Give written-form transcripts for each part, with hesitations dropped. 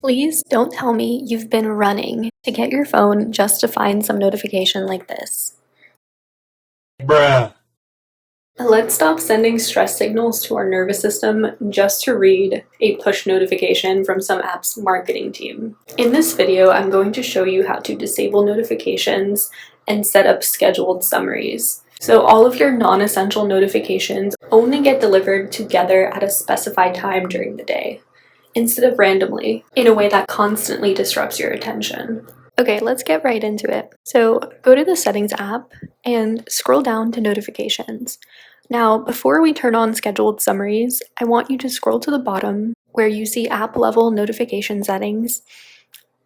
Please don't tell me you've been running to get your phone just to find some notification like this. Bruh. Let's stop sending stress signals to our nervous system just to read a push notification from some app's marketing team. In this video, I'm going to show you how to disable notifications and set up scheduled summaries. So all of your non-essential notifications only get delivered together at a specified time during the day, instead of randomly, in a way that constantly disrupts your attention. Okay, let's get right into it. So go to the Settings app and scroll down to Notifications. Now, before we turn on scheduled summaries, I want you to scroll to the bottom where you see app level notification settings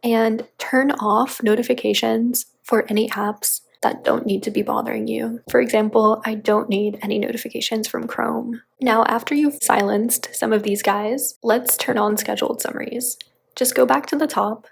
and turn off notifications for any apps that don't need to be bothering you. For example, I don't need any notifications from Chrome. Now, after you've silenced some of these guys, let's turn on scheduled summaries. Just go back to the top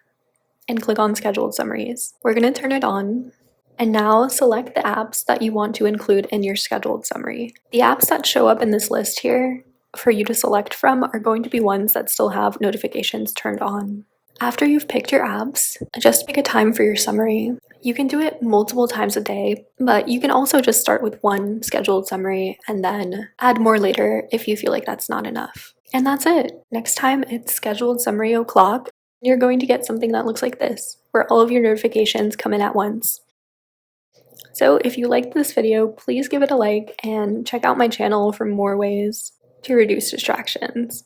and click on scheduled summaries. We're going to turn it on. And now select the apps that you want to include in your scheduled summary. The apps that show up in this list here for you to select from are going to be ones that still have notifications turned on. After you've picked your apps, just pick a time for your summary. You can do it multiple times a day, but you can also just start with one scheduled summary and then add more later if you feel like that's not enough. And that's it. Next time it's scheduled summary o'clock, you're going to get something that looks like this, where all of your notifications come in at once. So if you liked this video, please give it a like and check out my channel for more ways to reduce distractions.